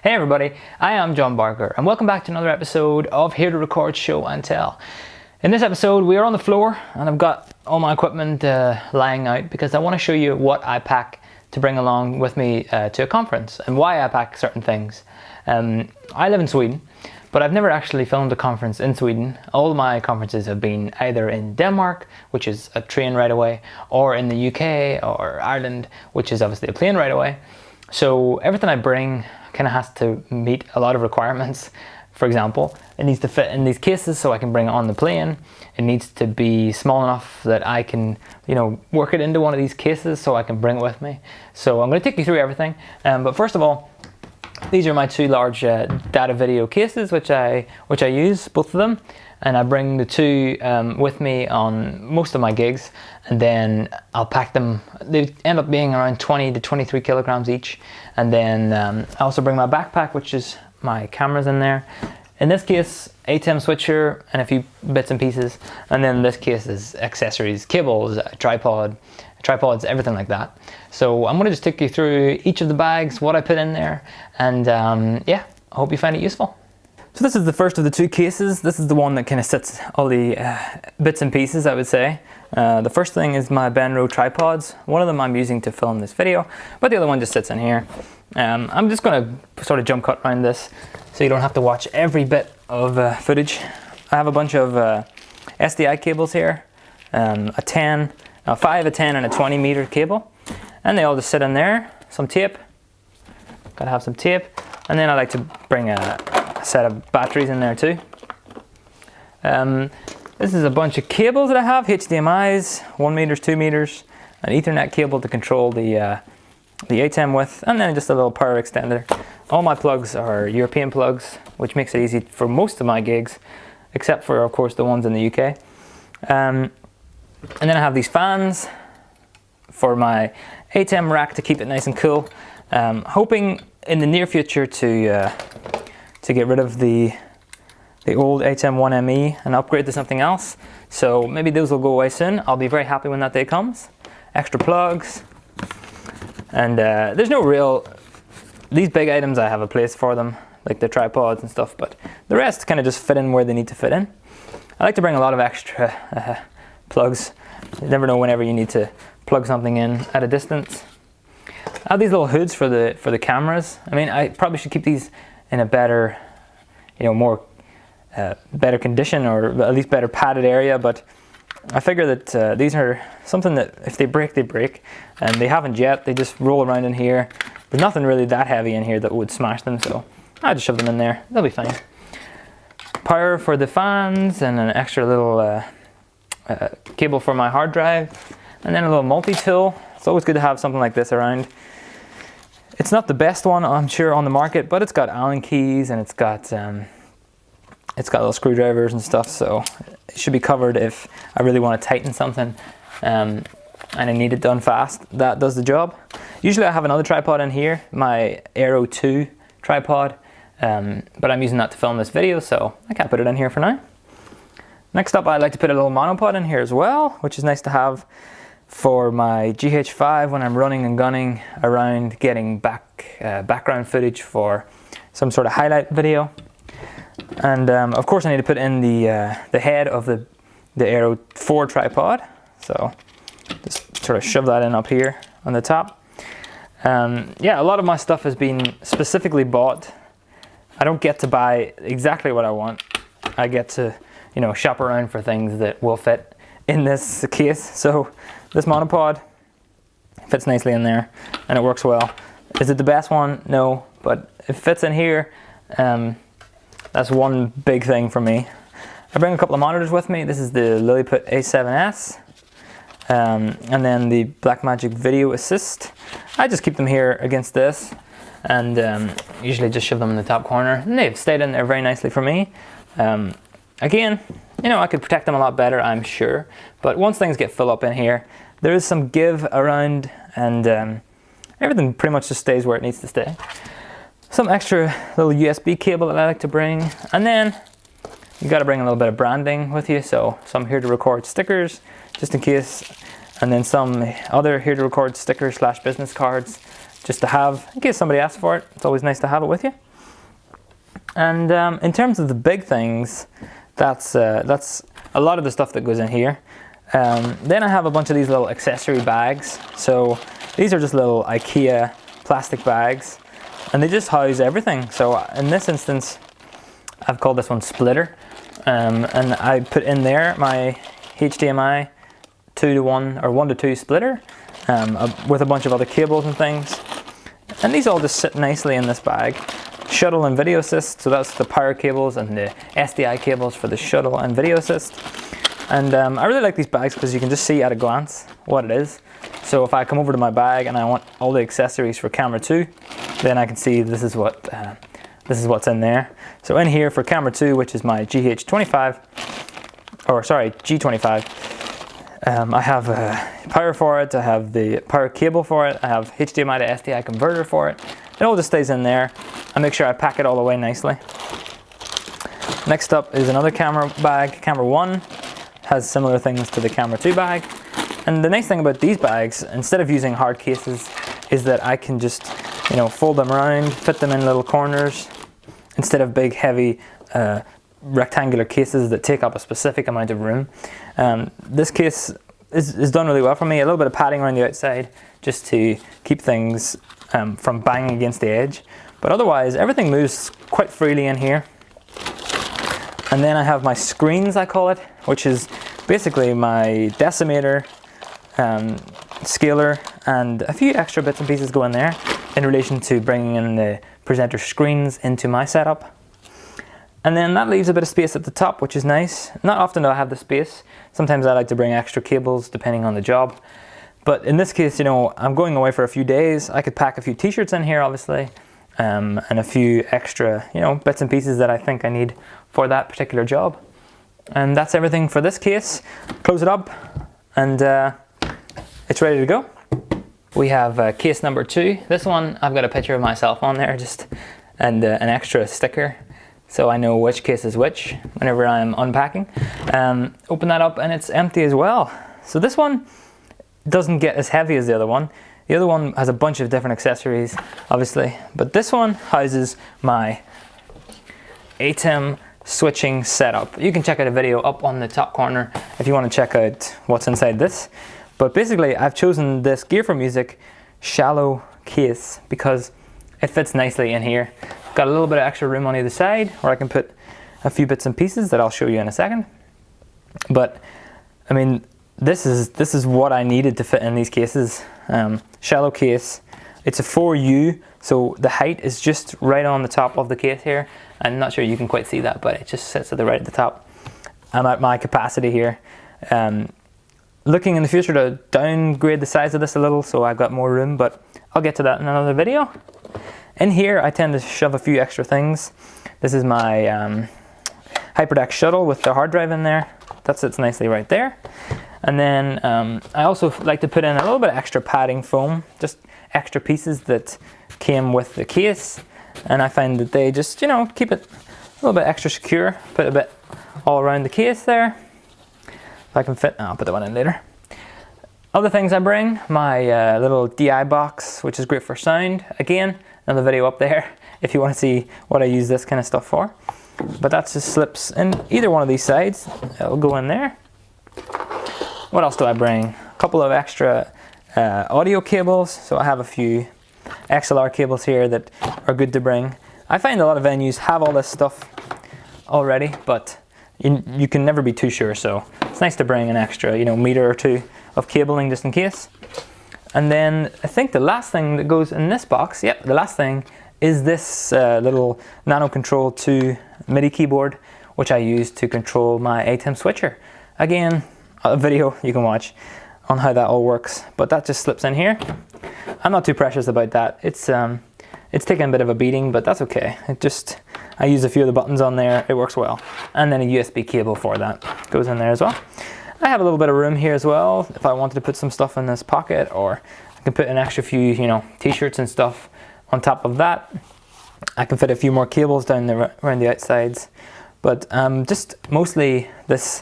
Hey everybody, I am John Barker and welcome back to another episode of Here to Record Show and Tell. In this episode we are on the floor and I've got all my equipment lying out because I want to show you what I pack to bring along with me to a conference and why I pack certain things. I live in Sweden, but I've never actually filmed a conference in Sweden. All my conferences have been either in Denmark, which is a train right away, or in the UK or Ireland, which is obviously a plane right away. So everything I bring kind of has to meet a lot of requirements. For example, it needs to fit in these cases so I can bring it on the plane. It needs to be small enough that I can, work it into one of these cases so I can bring it with me. So I'm going to take you through everything. But first of all, these are my two large data video cases, which I use, both of them. And I bring the two with me on most of my gigs, and then I'll pack them. They end up being around 20 to 23 kilograms each. And then I also bring my backpack, which is my cameras in there. In this case, ATEM switcher and a few bits and pieces. And then this case is accessories, cables, tripods, everything like that. So I'm gonna just take you through each of the bags, what I put in there, and yeah, I hope you find it useful. So this is the first of the two cases. This is the one that kind of sits all the bits and pieces, I would say. The first thing is my Benro tripods. One of them I'm using to film this video, but the other one just sits in here. I'm just going to sort of jump cut around this so you don't have to watch every bit of footage. I have a bunch of SDI cables here, a 10, a 5, a 10 and a 20 meter cable, and they all just sit in there. Some tape, gotta have some tape, and then I like to bring a set of batteries in there too. This is a bunch of cables that I have, HDMIs, 1 meters, 2 meters, an Ethernet cable to control the ATEM with, and then just a little power extender. All my plugs are European plugs, which makes it easy for most of my gigs, except for of course the ones in the UK. And then I have these fans for my ATEM rack to keep it nice and cool. Hoping in the near future to get rid of the old ATEM 1ME and upgrade to something else. So maybe those will go away soon. I'll be very happy when that day comes. Extra plugs. And there's no real, these big items I have a place for them, like the tripods and stuff, but the rest kind of just fit in where they need to fit in. I like to bring a lot of extra plugs. You never know whenever you need to plug something in at a distance. I have these little hoods for the cameras. I mean, I probably should keep these in a better, better condition, or at least better padded area, but I figure that these are something that if they break, they break, and they haven't yet. They just roll around in here. There's nothing really that heavy in here that would smash them, so I just shove them in there. They'll be fine. Power for the fans, and an extra little cable for my hard drive, and then a little multi-tool. It's always good to have something like this around. It's not the best one, I'm sure, on the market, but it's got Allen keys and it's got little screwdrivers and stuff, so it should be covered if I really want to tighten something and I need it done fast. That does the job. Usually I have another tripod in here, my Aero 2 tripod, but I'm using that to film this video, so I can't put it in here for now. Next up, I like to put a little monopod in here as well, which is nice to have for my GH5 when I'm running and gunning around getting background footage for some sort of highlight video. And of course I need to put in the head of the Aero 4 tripod, so just sort of shove that in up here on the top. Yeah, a lot of my stuff has been specifically bought. I don't get to buy exactly what I want. I get to shop around for things that will fit in this case. So this monopod fits nicely in there and it works well. Is it the best one? No, but it fits in here. That's one big thing for me. I bring a couple of monitors with me. This is the Lilliput A7S and then the Blackmagic Video Assist. I just keep them here against this and usually just shove them in the top corner. And they've stayed in there very nicely for me. Again, I could protect them a lot better, I'm sure, but once things get full up in here, there is some give around and everything pretty much just stays where it needs to stay. Some extra little USB cable that I like to bring, and then you got to bring a little bit of branding with you, so some Here to Record stickers just in case, and then some other Here to Record stickers / business cards just to have in case somebody asks for it. It's always nice to have it with you. And in terms of the big things, that's a lot of the stuff that goes in here. Then I have a bunch of these little accessory bags. So these are just little IKEA plastic bags, and they just house everything. So in this instance, I've called this one Splitter, and I put in there my HDMI 2-to-1 or 1-to-2 splitter with a bunch of other cables and things. And these all just sit nicely in this bag. Shuttle and video assist, so that's the power cables and the SDI cables for the shuttle and video assist. And I really like these bags because you can just see at a glance what it is. So if I come over to my bag and I want all the accessories for camera 2, then I can see this is what's in there. So in here for camera 2, which is my G25, I have power for it, I have the power cable for it, I have HDMI to SDI converter for it. It all just stays in there. I make sure I pack it all away nicely. Next up is another camera bag. Camera 1 has similar things to the camera 2 bag. And the nice thing about these bags, instead of using hard cases, is that I can just, fold them around, fit them in little corners, instead of big, heavy, rectangular cases that take up a specific amount of room. This case is done really well for me. A little bit of padding around the outside just to keep things from banging against the edge. But otherwise, everything moves quite freely in here. And then I have my screens, I call it, which is basically my decimator, scaler, and a few extra bits and pieces go in there in relation to bringing in the presenter screens into my setup. And then that leaves a bit of space at the top, which is nice. Not often do I have the space. Sometimes I like to bring extra cables depending on the job. But in this case, I'm going away for a few days. I could pack a few t-shirts in here, obviously, and a few extra, bits and pieces that I think I need for that particular job. And that's everything for this case. Close it up, and it's ready to go. We have case number 2. This one, I've got a picture of myself on there, and an extra sticker, so I know which case is which whenever I'm unpacking. Open that up and it's empty as well. So this one doesn't get as heavy as the other one. The other one has a bunch of different accessories, obviously, but this one houses my ATEM switching setup. You can check out a video up on the top corner if you want to check out what's inside this. But basically, I've chosen this Gear for Music shallow case because it fits nicely in here. Got a little bit of extra room on either side where I can put a few bits and pieces that I'll show you in a second. But I mean, this is what I needed to fit in these cases. Shallow case. It's a 4U, so the height is just right on the top of the case here. I'm not sure you can quite see that, but it just sits right at the top. I'm at my capacity here. Looking in the future to downgrade the size of this a little so I've got more room, but I'll get to that in another video. In here, I tend to shove a few extra things. This is my HyperDeck shuttle with the hard drive in there. That sits nicely right there. And then I also like to put in a little bit of extra padding foam, just extra pieces that came with the case. And I find that they just, keep it a little bit extra secure. Put a bit all around the case there. If I can fit, I'll put that one in later. Other things I bring, my little DI box, which is great for sound. Again, another video up there if you want to see what I use this kind of stuff for. But that just slips in either one of these sides. It'll go in there. What else do I bring? A couple of extra audio cables. So I have a few XLR cables here that are good to bring. I find a lot of venues have all this stuff already, but you can never be too sure. So it's nice to bring an extra, meter or two of cabling just in case. And then I think the last thing that goes in this box, the last thing is this little Nano Control 2 MIDI keyboard, which I use to control my ATEM switcher. Again, a video you can watch on how that all works, but that just slips in here. I'm not too precious about that. It's taken a bit of a beating, but that's okay. I use a few of the buttons on there, it works well. And then a USB cable for that goes in there as well. I have a little bit of room here as well if I wanted to put some stuff in this pocket, or I can put an extra few, t-shirts and stuff on top of that. I can fit a few more cables down there around the outsides. But just mostly this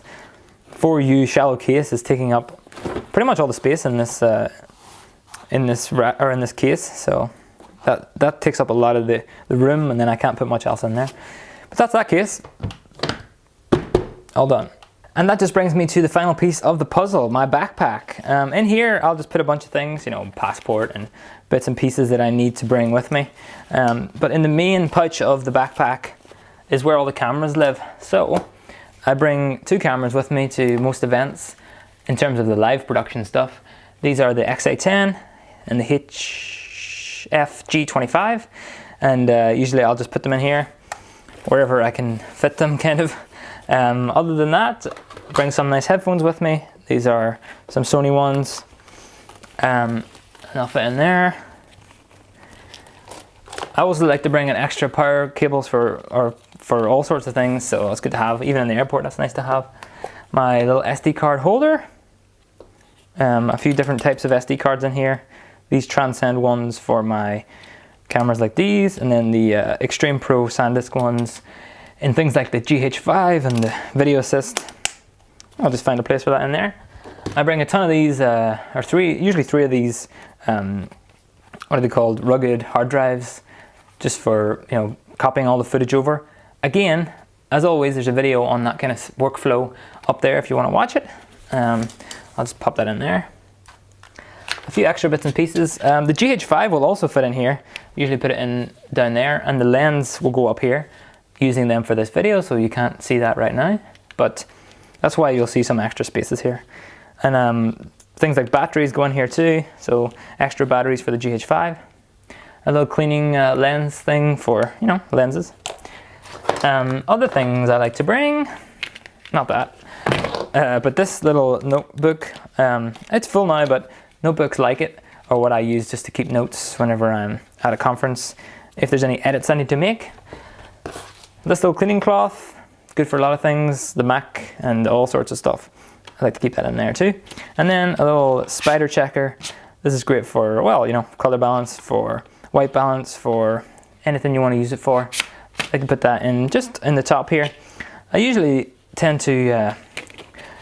4U shallow case is taking up pretty much all the space in this case. So that takes up a lot of the room, and then I can't put much else in there. But that's that case. All done. And that just brings me to the final piece of the puzzle, my backpack. In here, I'll just put a bunch of things, you know, passport and bits and pieces that I need to bring with me. But in the main pouch of the backpack is where all the cameras live. So I bring 2 cameras with me to most events in terms of the live production stuff. These are the XA10 and the HFG25. And usually I'll just put them in here, wherever I can fit them, kind of. Other than that, bring some nice headphones with me. These are some Sony ones, and I'll fit in there. I also like to bring in extra power cables for all sorts of things, so it's good to have. Even in the airport, that's nice to have. My little SD card holder. A few different types of SD cards in here. These Transcend ones for my cameras like these, and then the Extreme Pro SanDisk ones. In things like the GH5 and the Video Assist. I'll just find a place for that in there. I bring a ton of these, usually three of these, what are they called, rugged hard drives, just for, you know, copying all the footage over. Again, as always, there's a video on that kind of workflow up there if you want to watch it. I'll just pop that in there. A few extra bits and pieces. The GH5 will also fit in here. Usually put it in down there, and the lens will go up here. Using them for this video, so you can't see that right now, but that's why you'll see some extra spaces here. And things like batteries go in here too, so extra batteries for the GH5. A little cleaning lens thing for, you know, lenses. Other things I like to bring, not that, but this little notebook. It's full now, but notebooks like it are what I use just to keep notes whenever I'm at a conference. If there's any edits I need to make. This little cleaning cloth, good for a lot of things, the Mac and all sorts of stuff. I like to keep that in there too. And then a little spider checker. This is great for, well, you know, color balance, for white balance, for anything you want to use it for. I can put that in just in the top here. I usually tend to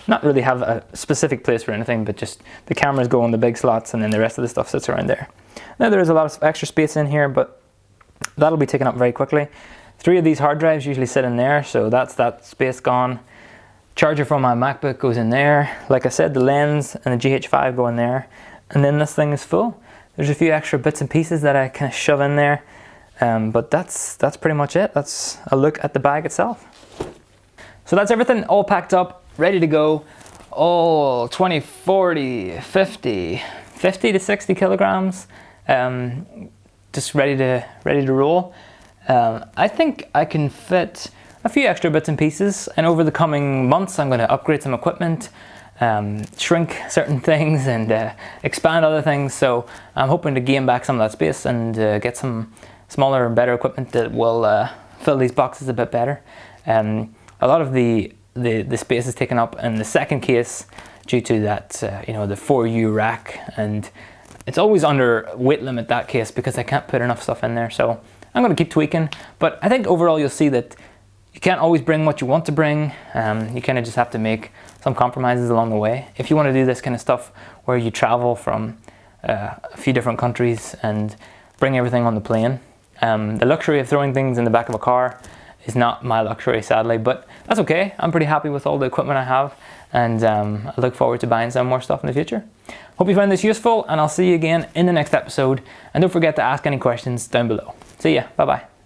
not really have a specific place for anything, but just the cameras go in the big slots and then the rest of the stuff sits around there. Now there is a lot of extra space in here, but that'll be taken up very quickly. 3 of these hard drives usually sit in there, so that's that space gone. Charger for my MacBook goes in there. Like I said, the lens and the GH5 go in there. And then this thing is full. There's a few extra bits and pieces that I kind of shove in there. But that's pretty much it. That's a look at the bag itself. So that's everything all packed up, ready to go. All 20, 40, 50 to 60 kilograms. Just ready to roll. I think I can fit a few extra bits and pieces, and over the coming months I'm going to upgrade some equipment, shrink certain things and expand other things, so I'm hoping to gain back some of that space and get some smaller and better equipment that will fill these boxes a bit better. A lot of the space is taken up in the second case due to that, you know, the 4U rack, and it's always under weight limit, that case, because I can't put enough stuff in there. So I'm going to keep tweaking, but I think overall you'll see that you can't always bring what you want to bring. You kind of just have to make some compromises along the way. If you want to do this kind of stuff where you travel from a few different countries and bring everything on the plane, the luxury of throwing things in the back of a car is not my luxury, sadly, but that's okay. I'm pretty happy with all the equipment I have, and I look forward to buying some more stuff in the future. Hope you found this useful, and I'll see you again in the next episode. And don't forget to ask any questions down below. See ya. Bye-bye.